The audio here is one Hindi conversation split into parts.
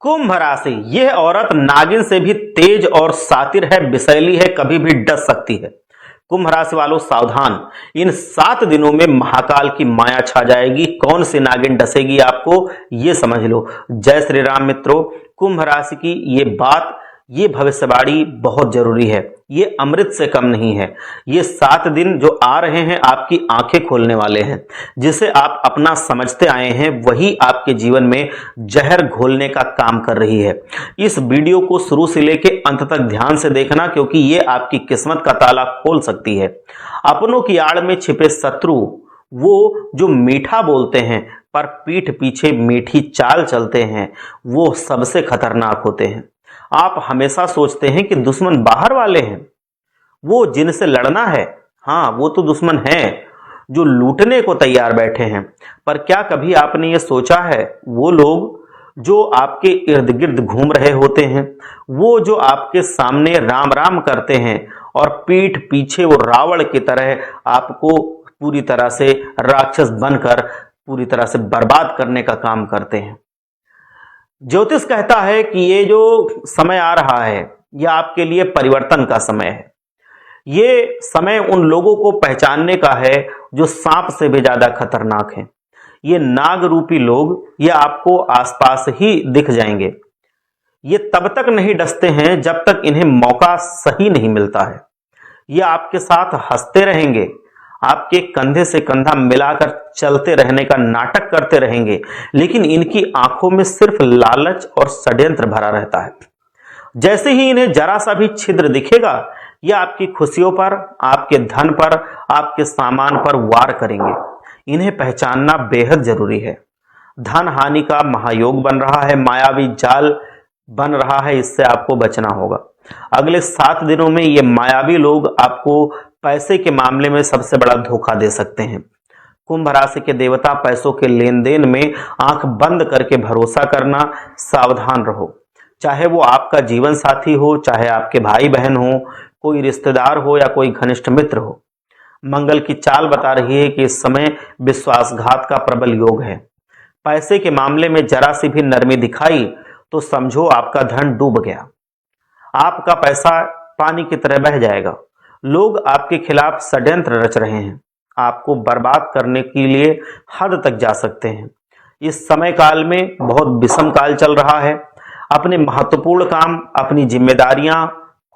कुंभ राशि, यह औरत नागिन से भी तेज और शातिर है, विषैली है, कभी भी डस सकती है। कुंभ राशि वालों सावधान, इन 7 दिनों में महाकाल की माया छा जाएगी। कौन सी नागिन डसेगी आपको, ये समझ लो। जय श्री राम मित्रों, कुंभ राशि की ये भविष्यवाणी बहुत जरूरी है। ये अमृत से कम नहीं है। ये 7 दिन जो आ रहे हैं आपकी आंखें खोलने वाले हैं। जिसे आप अपना समझते आए हैं वही आपके जीवन में जहर घोलने का काम कर रही है। इस वीडियो को शुरू से लेके अंत तक ध्यान से देखना, क्योंकि ये आपकी किस्मत का ताला खोल सकती है। अपनों की आड़ में छिपे शत्रु, वो जो मीठा बोलते हैं पर पीठ पीछे मीठी चाल चलते हैं, वो सबसे खतरनाक होते हैं। आप हमेशा सोचते हैं कि दुश्मन बाहर वाले हैं, वो जिनसे लड़ना है, हाँ वो तो दुश्मन है जो लूटने को तैयार बैठे हैं। पर क्या कभी आपने ये सोचा है, वो लोग जो आपके इर्द गिर्द घूम रहे होते हैं, वो जो आपके सामने राम राम करते हैं और पीठ पीछे वो रावण की तरह आपको पूरी तरह से राक्षस बनकर पूरी तरह से बर्बाद करने का काम करते हैं। ज्योतिष कहता है कि ये जो समय आ रहा है, यह आपके लिए परिवर्तन का समय है। ये समय उन लोगों को पहचानने का है जो सांप से भी ज्यादा खतरनाक हैं। ये नाग रूपी लोग, ये आपको आसपास ही दिख जाएंगे। ये तब तक नहीं डसते हैं जब तक इन्हें मौका सही नहीं मिलता है। ये आपके साथ हंसते रहेंगे, आपके कंधे से कंधा मिलाकर चलते रहने का नाटक करते रहेंगे, लेकिन इनकी आंखों में सिर्फ लालच और षड्यंत्र भरा रहता है। जैसे ही इन्हें जरा सा भी छिद्र दिखेगा, यह आपकी खुशियों पर, आपके धन पर, आपके सामान पर वार करेंगे। इन्हें पहचानना बेहद जरूरी है। धन हानि का महायोग बन रहा है, मायावी जाल बन रहा है, इससे आपको बचना होगा। अगले 7 दिनों में ये मायावी लोग आपको पैसे के मामले में सबसे बड़ा धोखा दे सकते हैं। कुंभ राशि के देवता पैसों के लेन देन में आंख बंद करके भरोसा करना, सावधान रहो। चाहे वो आपका जीवन साथी हो, चाहे आपके भाई बहन हो, कोई रिश्तेदार हो या कोई घनिष्ठ मित्र हो। मंगल की चाल बता रही है कि इस समय विश्वासघात का प्रबल योग है। पैसे के मामले में जरा सी भी नरमी दिखाई तो समझो आपका धन डूब गया, आपका पैसा पानी की तरह बह जाएगा। लोग आपके खिलाफ षड्यंत्र रच रहे हैं, आपको बर्बाद करने के लिए हद तक जा सकते हैं। इस समय काल में बहुत विषम काल चल रहा है। अपने महत्वपूर्ण काम, अपनी जिम्मेदारियां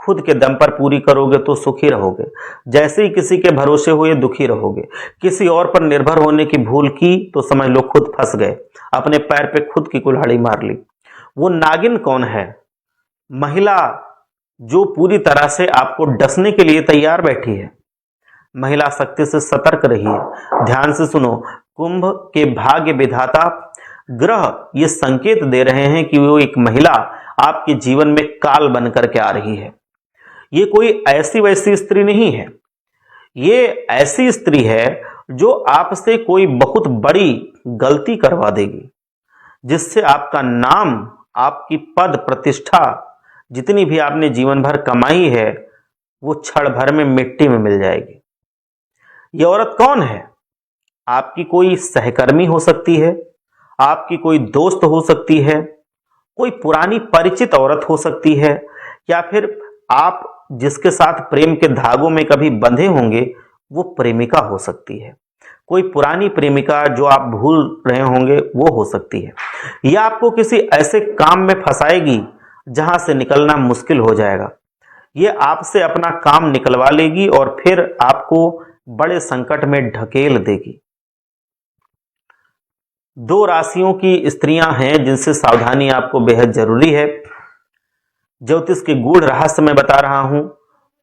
खुद के दम पर पूरी करोगे तो सुखी रहोगे। जैसे ही किसी के भरोसे हुए दुखी रहोगे। किसी और पर निर्भर होने की भूल की तो समझ लो खुद फंस गए, अपने पैर पे खुद की कुल्हाड़ी मार ली। वो नागिन कौन है? महिला जो पूरी तरह से आपको डसने के लिए तैयार बैठी है। महिला शक्ति से सतर्क रहिए। ध्यान से सुनो, कुंभ के भाग्य विधाता ग्रह ये संकेत दे रहे हैं कि वो एक महिला आपके जीवन में काल बनकर के आ रही है। ये कोई ऐसी वैसी स्त्री नहीं है, ये ऐसी स्त्री है जो आपसे कोई बहुत बड़ी गलती करवा देगी, जिससे आपका नाम, आपकी पद प्रतिष्ठा, जितनी भी आपने जीवन भर कमाई है, वो क्षण भर में मिट्टी में मिल जाएगी। ये औरत कौन है? आपकी कोई सहकर्मी हो सकती है, आपकी कोई दोस्त हो सकती है, कोई पुरानी परिचित औरत हो सकती है, या फिर आप जिसके साथ प्रेम के धागों में कभी बंधे होंगे वो प्रेमिका हो सकती है। कोई पुरानी प्रेमिका जो आप भूल रहे होंगे वो हो सकती है। या आपको किसी ऐसे काम में फंसाएगी जहां से निकलना मुश्किल हो जाएगा। ये आपसे अपना काम निकलवा लेगी और फिर आपको बड़े संकट में ढकेल देगी। 2 राशियों की स्त्रियां हैं जिनसे सावधानी आपको बेहद जरूरी है। ज्योतिष के गूढ़ रहस्य में बता रहा हूं।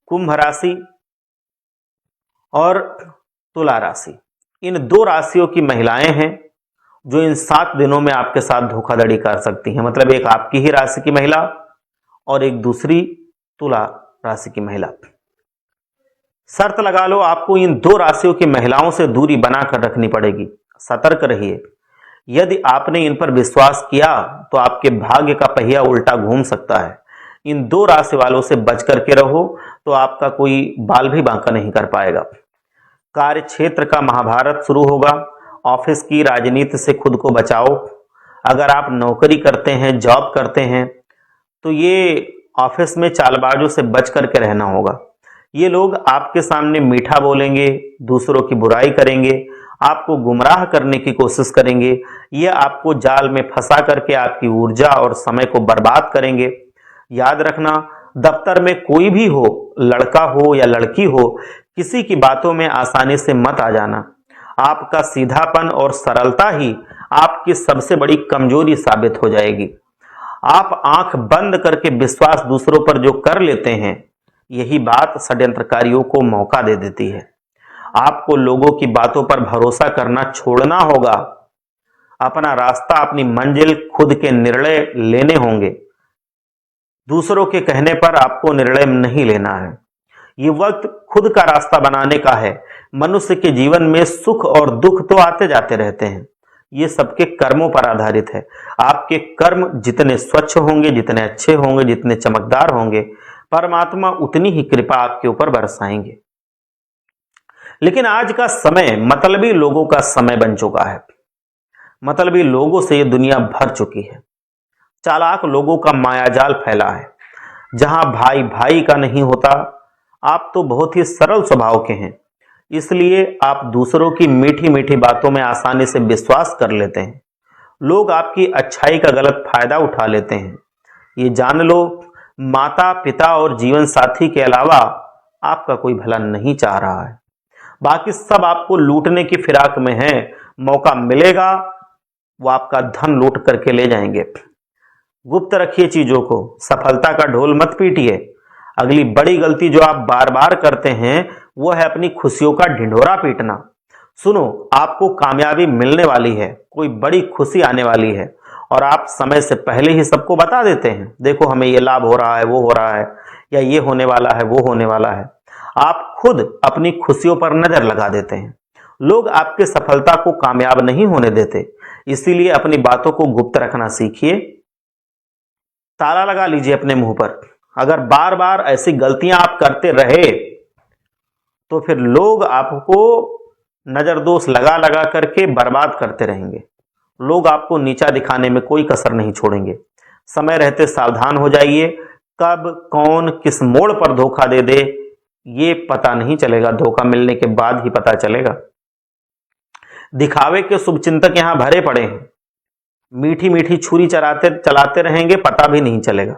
कुंभ राशि और तुला राशि, इन 2 राशियों की महिलाएं हैं जो इन 7 दिनों में आपके साथ धोखाधड़ी कर सकती हैं। मतलब एक आपकी ही राशि की महिला और एक दूसरी तुला राशि की महिला। शर्त लगा लो, आपको इन 2 राशियों की महिलाओं से दूरी बनाकर रखनी पड़ेगी। सतर्क रहिए। यदि आपने इन पर विश्वास किया तो आपके भाग्य का पहिया उल्टा घूम सकता है। इन 2 राशि वालों से बच करके रहो तो आपका कोई बाल भी बांका नहीं कर पाएगा। कार्य क्षेत्र का महाभारत शुरू होगा। ऑफिस की राजनीति से खुद को बचाओ। अगर आप नौकरी करते हैं, जॉब करते हैं, तो ये ऑफिस में चालबाजों से बच करके रहना होगा। ये लोग आपके सामने मीठा बोलेंगे, दूसरों की बुराई करेंगे, आपको गुमराह करने की कोशिश करेंगे, ये आपको जाल में फंसा करके आपकी ऊर्जा और समय को बर्बाद करेंगे। याद रखना, दफ्तर में कोई भी हो, लड़का हो या लड़की हो, किसी की बातों में आसानी से मत आ जाना। आपका सीधापन और सरलता ही आपकी सबसे बड़ी कमजोरी साबित हो जाएगी। आप आंख बंद करके विश्वास दूसरों पर जो कर लेते हैं, यही बात षड्यंत्रकारियों को मौका दे देती है। आपको लोगों की बातों पर भरोसा करना छोड़ना होगा। अपना रास्ता, अपनी मंजिल खुद के निर्णय लेने होंगे। दूसरों के कहने पर आपको निर्णय नहीं लेना है। ये वक्त खुद का रास्ता बनाने का है। मनुष्य के जीवन में सुख और दुख तो आते जाते रहते हैं। ये सबके कर्मों पर आधारित है। आपके कर्म जितने स्वच्छ होंगे, जितने अच्छे होंगे, जितने चमकदार होंगे, परमात्मा उतनी ही कृपा आपके ऊपर बरसाएंगे। लेकिन आज का समय मतलबी लोगों का समय बन चुका है। मतलबी लोगों से ये दुनिया भर चुकी है। चालाक लोगों का मायाजाल फैला है। जहां भाई भाई का नहीं होता, आप तो बहुत ही सरल स्वभाव के हैं, इसलिए आप दूसरों की मीठी मीठी बातों में आसानी से विश्वास कर लेते हैं। लोग आपकी अच्छाई का गलत फायदा उठा लेते हैं। ये जान लो, माता पिता और जीवन साथी के अलावा आपका कोई भला नहीं चाह रहा है। बाकी सब आपको लूटने की फिराक में हैं। मौका मिलेगा वो आपका धन लूट करके ले जाएंगे। गुप्त रखिए चीजों को। सफलता का ढोल मत पीटिए। अगली बड़ी गलती जो आप बार बार करते हैं वो है अपनी खुशियों का ढिंढोरा पीटना। सुनो, आपको कामयाबी मिलने वाली है, कोई बड़ी खुशी आने वाली है, और आप समय से पहले ही सबको बता देते हैं, देखो हमें ये लाभ हो रहा है, वो हो रहा है, या ये होने वाला है, वो होने वाला है। आप खुद अपनी खुशियों पर नजर लगा देते हैं। लोग आपके सफलता को कामयाब नहीं होने देते, इसीलिए अपनी बातों को गुप्त रखना सीखिए। ताला लगा लीजिए अपने मुंह पर। अगर बार बार ऐसी गलतियां आप करते रहे तो फिर लोग आपको नजरदोष लगा लगा करके बर्बाद करते रहेंगे। लोग आपको नीचा दिखाने में कोई कसर नहीं छोड़ेंगे। समय रहते सावधान हो जाइए। कब कौन किस मोड़ पर धोखा दे दे ये पता नहीं चलेगा, धोखा मिलने के बाद ही पता चलेगा। दिखावे के शुभचिंतक यहां भरे पड़े हैं। मीठी मीठी छुरी चलाते रहेंगे, पता भी नहीं चलेगा।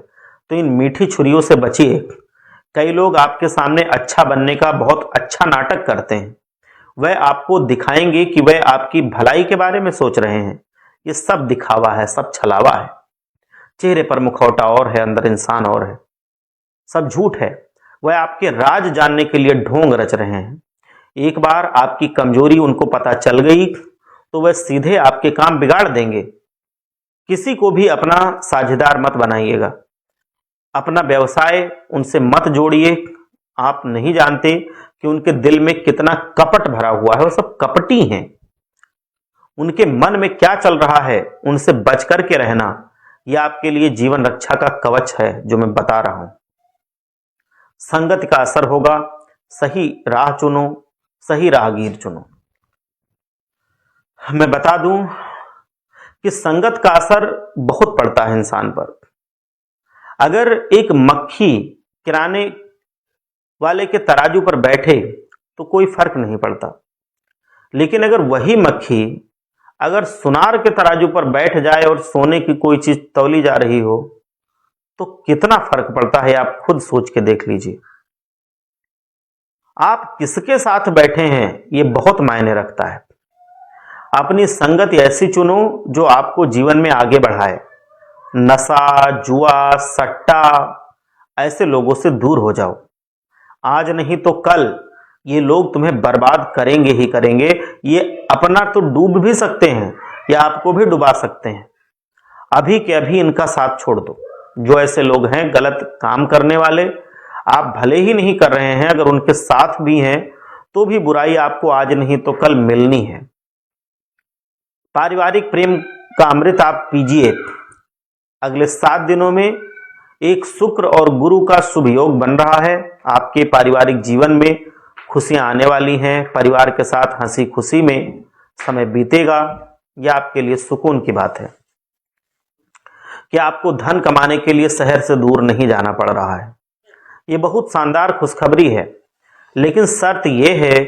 तो इन मीठी छुरियों से बचिए। कई लोग आपके सामने अच्छा बनने का बहुत अच्छा नाटक करते हैं। वह आपको दिखाएंगे कि वह आपकी भलाई के बारे में सोच रहे हैं। ये सब दिखावा है, सब छलावा है। चेहरे पर मुखौटा और है, अंदर इंसान और है। सब झूठ है। वह आपके राज जानने के लिए ढोंग रच रहे हैं। एक बार आपकी कमजोरी उनको पता चल गई तो वह सीधे आपके काम बिगाड़ देंगे। किसी को भी अपना साझेदार मत बनाइएगा। अपना व्यवसाय उनसे मत जोड़िए। आप नहीं जानते कि उनके दिल में कितना कपट भरा हुआ है। वो सब कपटी हैं। उनके मन में क्या चल रहा है, उनसे बच करके रहना, यह आपके लिए जीवन रक्षा का कवच है जो मैं बता रहा हूं। संगत का असर होगा। सही राह चुनो, सही राहगीर चुनो। मैं बता दूं कि संगत का असर बहुत पड़ता है इंसान पर। अगर एक मक्खी किराने वाले के तराजू पर बैठे तो कोई फर्क नहीं पड़ता, लेकिन अगर वही मक्खी अगर सुनार के तराजू पर बैठ जाए और सोने की कोई चीज तौली जा रही हो तो कितना फर्क पड़ता है, आप खुद सोच के देख लीजिए। आप किसके साथ बैठे हैं ये बहुत मायने रखता है। अपनी संगत ऐसी चुनो जो आपको जीवन में आगे बढ़ाए। नशा, जुआ, सट्टा, ऐसे लोगों से दूर हो जाओ। आज नहीं तो कल ये लोग तुम्हें बर्बाद करेंगे ही करेंगे। ये अपना तो डूब भी सकते हैं या आपको भी डुबा सकते हैं। अभी के अभी इनका साथ छोड़ दो। जो ऐसे लोग हैं गलत काम करने वाले, आप भले ही नहीं कर रहे हैं, अगर उनके साथ भी हैं तो भी बुराई आपको आज नहीं तो कल मिलनी है। पारिवारिक प्रेम का अमृत आप पीजिए। अगले 7 दिनों में एक शुक्र और गुरु का शुभ योग बन रहा है। आपके पारिवारिक जीवन में खुशियां आने वाली हैं। परिवार के साथ हंसी खुशी में समय बीतेगा। यह आपके लिए सुकून की बात है। कि आपको धन कमाने के लिए शहर से दूर नहीं जाना पड़ रहा है। ये बहुत शानदार खुशखबरी है, लेकिन शर्त यह है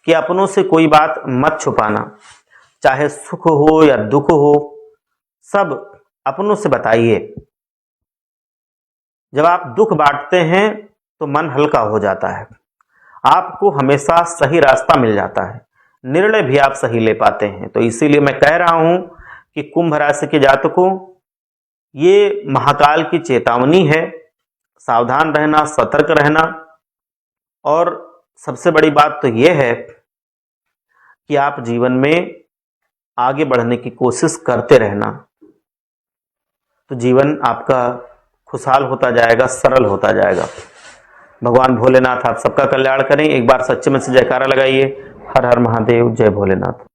कि अपनों से कोई बात मत छुपाना, चाहे सुख हो या दुख हो, सब अपनों से बताइए। जब आप दुख बांटते हैं तो मन हल्का हो जाता है, आपको हमेशा सही रास्ता मिल जाता है, निर्णय भी आप सही ले पाते हैं। तो इसीलिए मैं कह रहा हूं कि कुंभ राशि के जातकों, ये महाकाल की चेतावनी है, सावधान रहना, सतर्क रहना। और सबसे बड़ी बात तो यह है कि आप जीवन में आगे बढ़ने की कोशिश करते रहना, तो जीवन आपका खुशहाल होता जाएगा, सरल होता जाएगा। भगवान भोलेनाथ आप सबका कल्याण करें। एक बार सच्चे मन से जयकारा लगाइए। हर हर महादेव, जय भोलेनाथ।